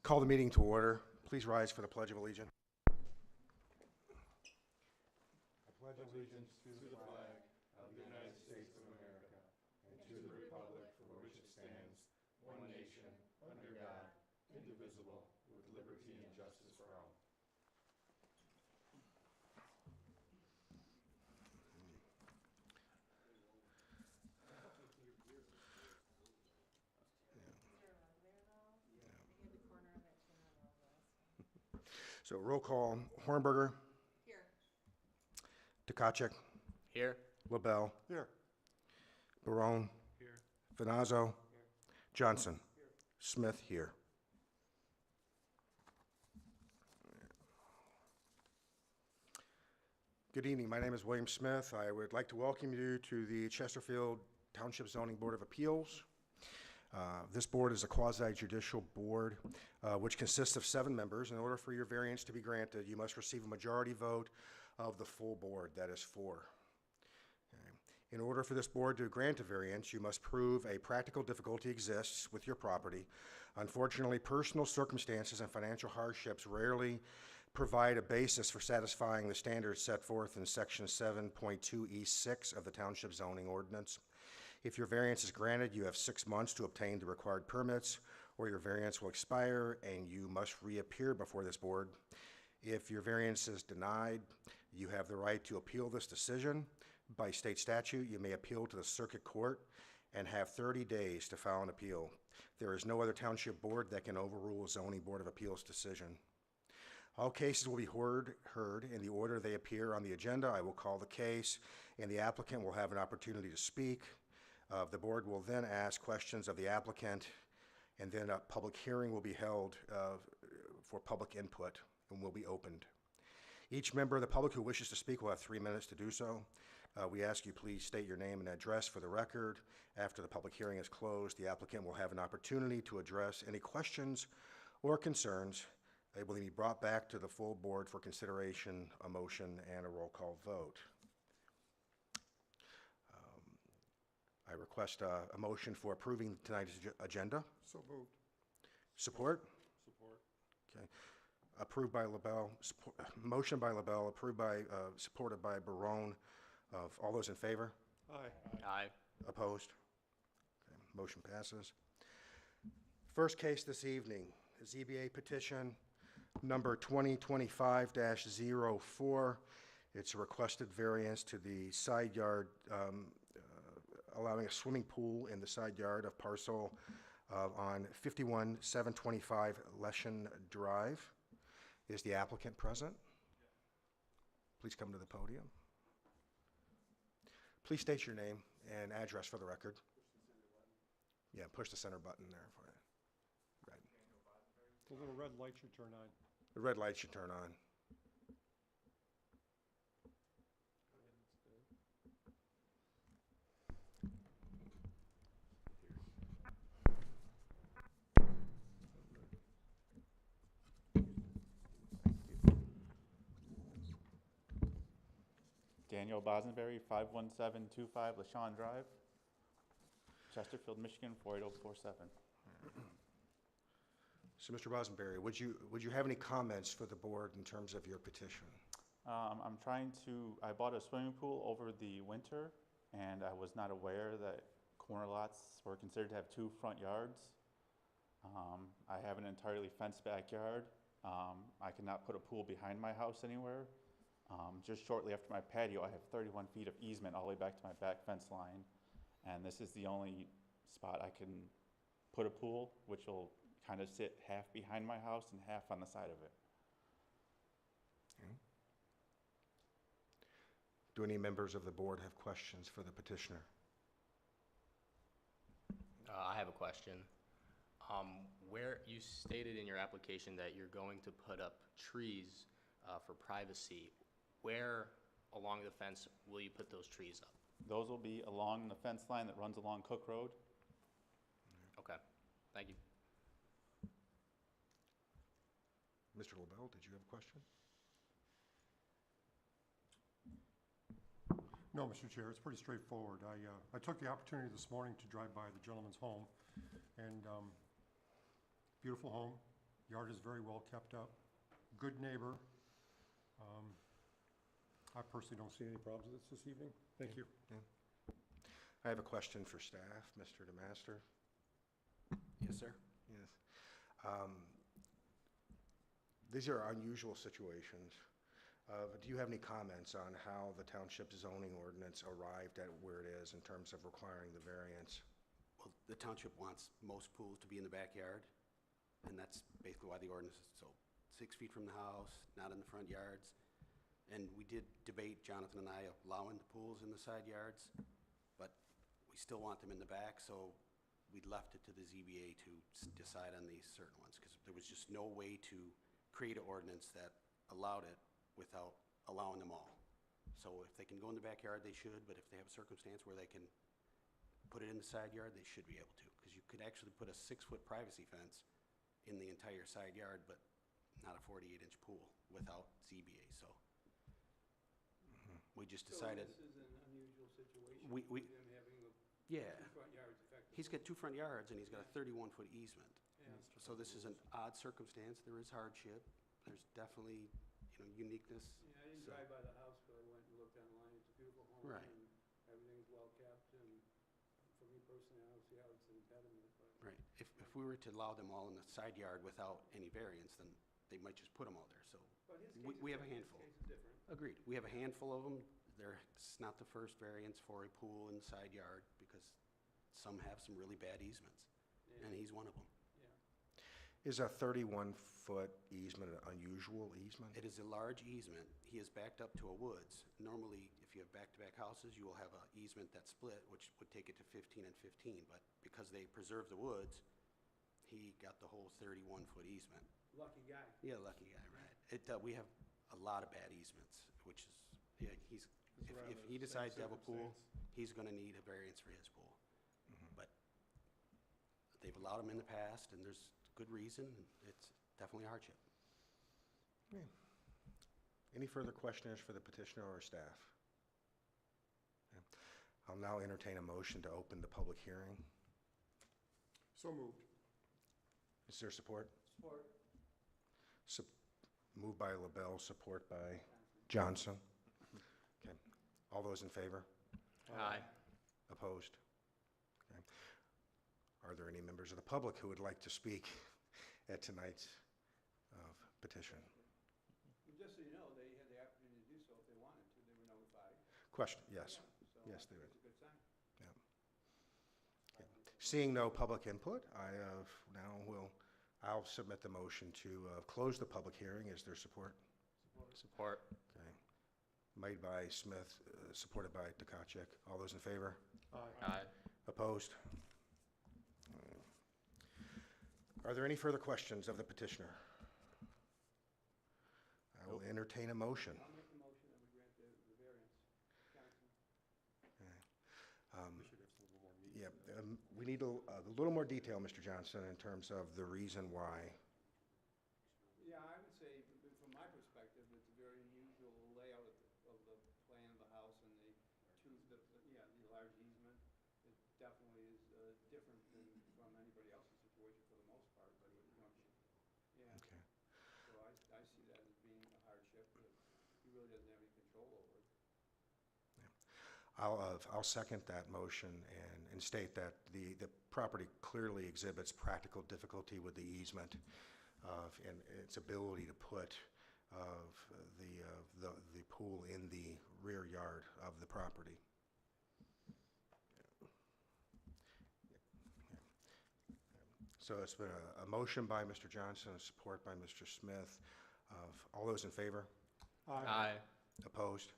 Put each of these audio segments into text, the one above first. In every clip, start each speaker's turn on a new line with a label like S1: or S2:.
S1: Call the meeting to order. Please rise for the Pledge of Allegiance. I pledge allegiance to the flag of the United States of America and to the republic for which it stands, one nation, under God, indivisible, with liberty and justice for all. So roll call: Hornberger.
S2: Here.
S1: Tkachuk.
S3: Here.
S1: LaBelle.
S4: Here.
S1: Barone.
S4: Here.
S1: Finazzo.
S4: Here.
S1: Johnson. Here. Smith here. Good evening. My name is William Smith. I would like to welcome you to the Chesterfield Township Zoning Board of Appeals. This board is a quasi-judicial board which consists of 7 members. In order for your variance to be granted, you must receive a majority vote of the full board, that is 4. Okay. In order for this board to grant a variance, you must prove a practical difficulty exists with your property. Unfortunately, personal circumstances and financial hardships rarely provide a basis for satisfying the standards set forth in Section 7.2E6 of the Township Zoning Ordinance. If your variance is granted, you have 6 months to obtain the required permits, or your variance will expire and you must reappear before this board. If your variance is denied, you have the right to appeal this decision. By state statute, you may appeal to the circuit court and have 30 days to file an appeal. There is no other township board that can overrule a zoning board of appeals decision. All cases will be heard in the order they appear on the agenda. I will call the case, and the applicant will have an opportunity to speak. The board will then ask questions of the applicant, and then a public hearing will be held for public input and will be opened. Each member of the public who wishes to speak will have 3 minutes to do so. We ask you please state your name and address for the record. After the public hearing is closed, the applicant will have an opportunity to address any questions or concerns. They will be brought back to the full board for consideration, a motion, and a roll call vote. I request a motion for approving tonight's agenda.
S4: So moved.
S1: Support?
S4: Support.
S1: Okay. Approved by LaBelle. Motion by LaBelle, approved by, supported by Barone. All those in favor?
S4: Aye.
S3: Aye.
S1: Opposed? Okay. Motion passes. First case this evening, ZBA petition number 2025-04. It's a requested variance to the side yard, allowing a swimming pool in the side yard of parcel on 51-725 Leshen Drive. Is the applicant present? Please come to the podium. Please state your name and address for the record. Yeah, push the center button there for it. Right.
S4: The little red light should turn on.
S1: The red light should turn on.
S5: Daniel Bosenberry, 51725 LaShawn Drive, Chesterfield, Michigan, 48047.
S1: So, Mr. Bosenberry, would you have any comments for the board in terms of your petition?
S5: I bought a swimming pool over the winter, and I was not aware that corner lots were considered to have 2 front yards. I have an entirely fenced backyard. I cannot put a pool behind my house anywhere. Just shortly after my patio, I have 31 feet of easement all the way back to my back fence line, and this is the only spot I can put a pool, which will kind of sit half behind my house and half on the side of it.
S1: Okay. Do any members of the board have questions for the petitioner?
S3: I have a question. Where you stated in your application that you're going to put up trees for privacy, where along the fence will you put those trees up?
S5: Those will be along the fence line that runs along Cook Road.
S3: Okay, thank you.
S1: Mr. LaBelle, did you have a question?
S4: No, Mr. Chair, it's pretty straightforward. I took the opportunity this morning to drive by the gentleman's home, and beautiful home, Yard is very well kept up. Good neighbor. I personally don't see any problems with this evening. Thank you.
S1: I have a question for staff, Mr. DeMaster.
S2: Yes, sir.
S1: Yes. These are unusual situations. Do you have any comments on how the township zoning ordinance arrived at where it is in terms of requiring the variance?
S2: Well, the township wants most pools to be in the backyard, and that's basically why the ordinance is so 6 feet from the house, not in the front yards. And we did debate, Jonathan and I, allowing the pools in the side yards, but we still want them in the back, so we left it to the ZBA to decide on these certain ones, because there was just no way to create an ordinance that allowed it without allowing them all. So if they can go in the backyard, they should, but if they have a circumstance where they can put it in the side yard, they should be able to, because you could actually put a 6-foot privacy fence in the entire side yard, but not a 48-inch pool without ZBA, so. We just decided.
S6: So this is an unusual situation
S2: We-
S6: with him having
S2: Yeah,
S6: two front yards effectively.
S2: he's got 2 front yards and he's got a 31-foot easement.
S6: Yeah.
S2: So this is an odd circumstance, there is hardship, there's definitely, uniqueness.
S6: Yeah, I didn't
S2: So-
S6: drive by the house, but I went and looked online. It's a beautiful home.
S2: Right.
S6: And everything's well kept, and for me personally, I don't see how it's an impediment, but.
S2: Right, if we were to allow them all in the side yard without any variance, then they might just put them all there, so.
S6: But his
S2: We-
S6: case
S2: we
S6: is
S2: have a
S6: different.
S2: handful.
S6: His case is different.
S2: Agreed, we have a handful of them, it's not the first variance for a pool in the side yard, because some have some really bad easements,
S6: Yeah.
S2: and he's one of them.
S6: Yeah.
S1: Is a 31-foot easement an unusual easement?
S2: It is a large easement. He is backed up to a woods. Normally, if you have back-to-back houses, you will have an easement that's split, which would take it to 15 and 15. But because they preserved the woods, he got the whole 31-foot easement.
S6: Lucky guy.
S2: Yeah, lucky guy, right? We have a lot of bad easements, which is, yeah, if he decides to have a pool, he's gonna need a variance for his pool. But they've allowed him in the past, and there's good reason, and it's definitely a hardship.
S1: Any further questioners for the petitioner or staff? Okay. I'll now entertain a motion to open the public hearing.
S4: So moved.
S1: Is there support?
S6: Sport.
S1: Moved by LaBelle, support by Johnson. Okay. All those in favor?
S3: Aye.
S1: Opposed? Okay. Are there any members of the public who would like to speak at tonight's petition?
S6: Just so you know, they had the opportunity to do so if they wanted to. They were notified.
S1: Question, yes.
S6: Yeah,
S1: Yes,
S6: so
S1: they
S6: I
S1: would.
S6: think it's a good sign.
S1: Seeing no public input, I'll submit the motion to close the public hearing. Is there support?
S3: Support.
S1: Okay. Made by Smith, supported by Tukacek. All those in favor?
S3: Aye.
S1: Opposed? Are there any further questions of the petitioner? I will entertain a motion.
S6: I'll make the motion that we grant the variance. Johnson.
S4: We should have some little more meat.
S1: Yeah, we need a little more detail, Mr. Johnson, in terms of the reason why.
S6: Yeah, I would say, from my perspective, it's a very unusual layout of the plan of the house and the large easement. It definitely is different than from anybody else's situation for the most part, but yeah.
S1: Okay.
S6: So I see that as being a hardship that he really doesn't have any control over.
S1: I'll second that motion and state that the property clearly exhibits practical difficulty with the easement and its ability to put the pool in the rear yard of the property. So it's been a motion by Mr. Johnson, a support by Mr. Smith. All those in favor?
S3: Aye.
S1: Opposed?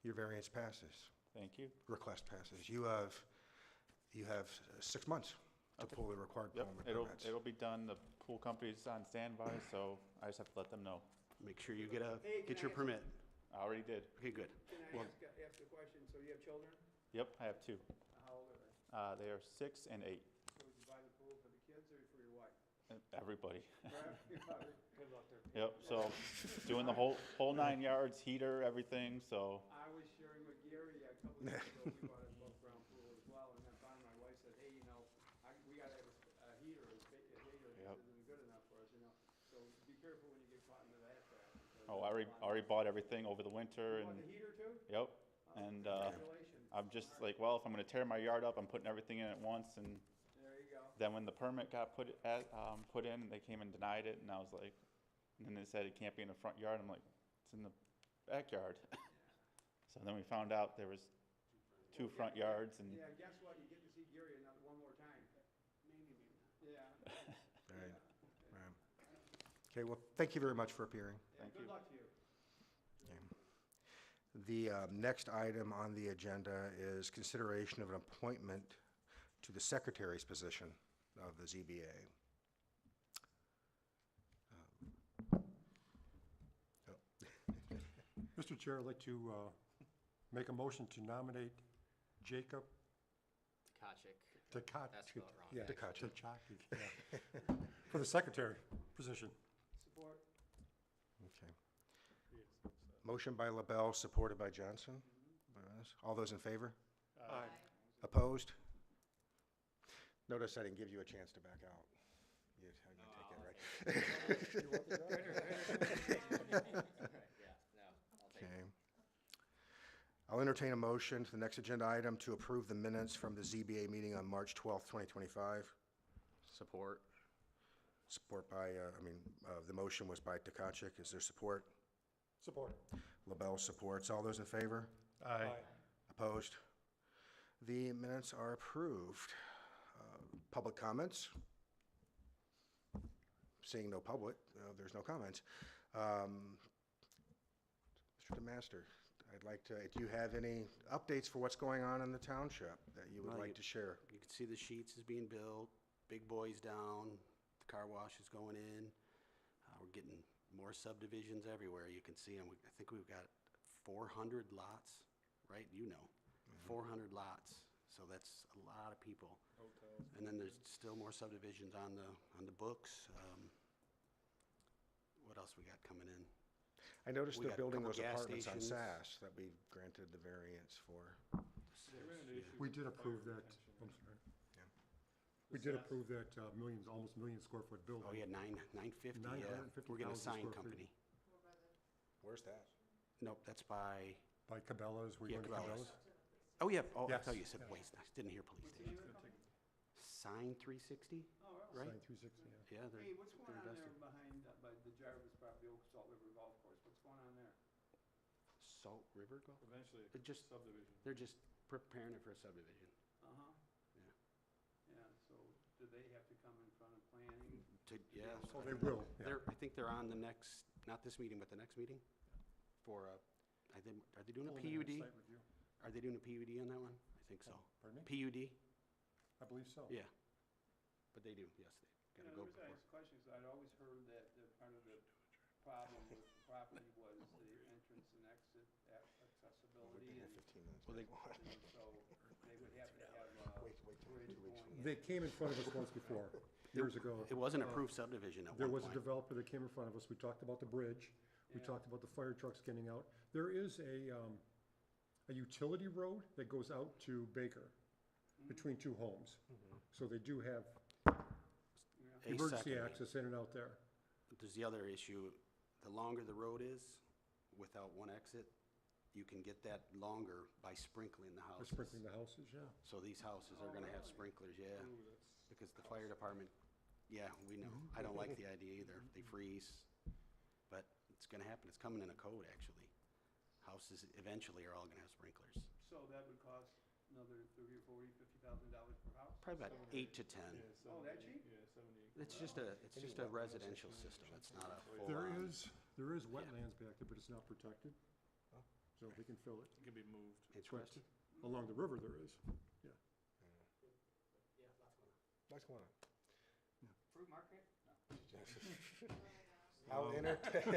S1: Your variance passes.
S5: Thank you.
S1: Request passes. You have 6 months to
S5: Okay.
S1: pull the required
S5: Yep,
S1: permit permits.
S5: it'll be done. The pool company's on standby, so I just have to let them know.
S2: Make sure you
S6: Hey,
S2: get
S6: can
S2: your
S6: I ask-
S2: permit.
S5: I already did.
S2: Okay, good.
S6: Can I
S2: Well-
S6: ask a question? So you have children?
S5: Yep, I have 2.
S6: How old are they?
S5: They are 6 and 8.
S6: So would you buy the pool for the kids or for your wife?
S5: Everybody.
S6: For everybody? Good luck there.
S5: Yep, so doing the whole 9 yards, heater, everything, so.
S6: I was sharing with Gary a couple of years ago, we bought an above-ground pool as well, and then finally my wife said, hey, we gotta have a heater,
S5: Yep.
S6: because we good enough for us, you know? So be careful when you get caught into that trap. because
S5: Oh, I already bought everything over the winter
S6: You
S5: and,
S6: want the heater too?
S5: yep.
S6: Oh,
S5: And,
S6: congratulations.
S5: I'm just like, well, if I'm gonna tear my yard up, I'm putting everything in at once. And
S6: There you go.
S5: then when the permit got put in, they came and denied it, and I was like, and then they said it can't be in the front yard. I'm like, it's in the backyard. So then we found out there was two front yards, and
S6: Yeah, guess what? You get to see Gary another one more time.
S2: Maybe, maybe not.
S6: Yeah.
S1: All right. All right. Okay, well, thank you very much for appearing.
S6: Yeah,
S5: Thank
S6: good
S5: you.
S6: luck to you.
S1: The next item on the agenda is consideration of an appointment to the secretary's position of the ZBA.
S4: Mr. Chair, I'd like to make a motion to nominate Jacob
S3: Tkachuk.
S4: Tkachuk.
S3: That's spelled wrong,
S4: Yeah,
S3: actually.
S4: Tkachuk, yeah. For the secretary position.
S6: Support.
S1: Okay. Motion by LaBelle, supported by Johnson. All those in favor?
S4: Aye.
S1: Opposed? Notice I didn't give you a chance to back out. You take it, right?
S3: Yeah, no, I'll take
S1: Okay.
S3: it.
S1: I'll entertain a motion to the next agenda item to approve the minutes from the ZBA meeting on March 12th, 2025.
S3: Support.
S1: Support by, the motion was by Tkachuk. Is there support?
S4: Support.
S1: LaBelle supports. All those in favor?
S4: Aye.
S1: Opposed? The minutes are approved. Public comments? Seeing no public, there's no comments. Mr. DeMaster, I'd like to, do you have any updates for what's going on in the township that you would
S2: Well,
S1: like to share?
S2: You can see the sheets is being built, big boys down, the car wash is going in. We're getting more subdivisions everywhere. You can see them. I think we've got 400 lots, right? You know, 400 lots. So that's a lot of people. And then there's still more subdivisions on the books. What else we got coming in?
S1: I noticed
S2: We
S1: they're
S2: got a
S1: building
S2: couple
S1: those
S2: gas
S1: apartments on
S2: stations.
S1: SAS that we granted the variance for.
S4: We did approve that, I'm sorry. We did approve that almost million square foot building.
S2: Oh, yeah, 950, yeah.
S4: 950,000
S2: We're getting a sign
S4: square
S2: company.
S1: Where's that?
S2: Nope, that's by,
S4: By Cabela's, we
S2: Yeah,
S4: went to
S2: Cabela's.
S4: Cabela's.
S2: oh, yeah, oh, I
S4: Yes.
S2: thought you said waste. I didn't hear police station. Sign 360,
S6: Oh, really?
S2: right?
S4: Sign 360, yeah.
S2: Yeah, they're,
S6: Hey, what's going
S2: they're
S6: on there
S2: investing.
S6: behind, by the Jarvis property, Oak Salt River Golf Course? What's going on there?
S2: Salt River Golf?
S7: Eventually,
S2: It just,
S7: subdivision.
S2: they're just preparing it for a subdivision.
S6: Uh-huh.
S2: Yeah.
S6: Yeah, so do they have to come in front of planning?
S2: Yeah.
S4: Oh, they will, yeah.
S2: I think they're on the next, not this meeting, but the next meeting for, are they doing a
S4: Preliminary
S2: PUD?
S4: site review.
S2: Are they doing a PUD on that one? I think so.
S4: Pardon me?
S2: PUD?
S4: I believe so.
S2: Yeah. But they do, yes, they
S6: You
S2: gotta
S6: know,
S2: go
S6: the reason I
S2: before.
S6: ask questions, I'd always heard that part of the problem with the property was the entrance and exit accessibility, and,
S1: 15 minutes.
S2: Well, they-
S6: you know, so they would have to have a
S1: Wait till
S6: bridge
S1: 2 weeks
S6: going in.
S4: They came in front of us once before, years ago.
S2: It was an approved subdivision at
S4: There
S2: one
S4: was a
S2: point.
S4: developer that came in front of us, we talked about the bridge, we
S6: Yeah.
S4: talked about the fire trucks getting out. There is a utility road that goes out to Baker, between two homes. So they do have
S2: A
S4: emergency
S2: second.
S4: access in and out there.
S2: There's the other issue, the longer the road is, without one exit, you can get that longer by sprinkling the
S4: By
S2: houses.
S4: sprinkling the houses, yeah.
S2: So these houses are gonna have sprinklers, yeah, because the fire department, yeah, we know, I don't like the idea either, they freeze, but it's gonna happen, it's coming in a code, actually. Houses eventually are all gonna have sprinklers,
S6: So that would cost another $30,000 or $40,000, $50,000 per house?
S2: probably about 8 to 10.
S6: Oh, that cheap?
S7: Yeah, 70.
S2: It's just a residential system, it's not a full
S4: There
S2: on.
S4: is wetlands back there, but it's not protected. So they can fill it.
S7: It can be moved.
S2: Interesting.
S4: Along the river there is, yeah.
S1: What's going on?
S6: Fruit market?
S1: I'll entertain,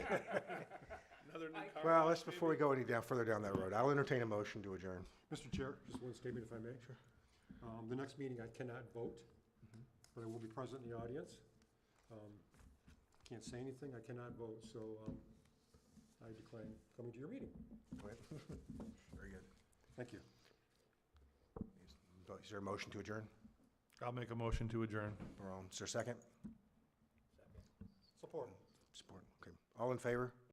S7: Another new car
S1: well,
S7: wash,
S1: let's, before we
S7: maybe?
S1: go any further down that road, I'll entertain a motion to adjourn.
S4: Mr. Chair, just one statement if I may. Sure. The next meeting, I cannot vote, but I will be present in the audience. Can't say anything, I cannot vote, so I decline coming to your meeting.
S1: Go ahead. Very good.
S4: Thank you.
S1: Is there a motion to adjourn?
S7: I'll make a motion to adjourn.
S1: Is there a second? Support, okay. All in favor?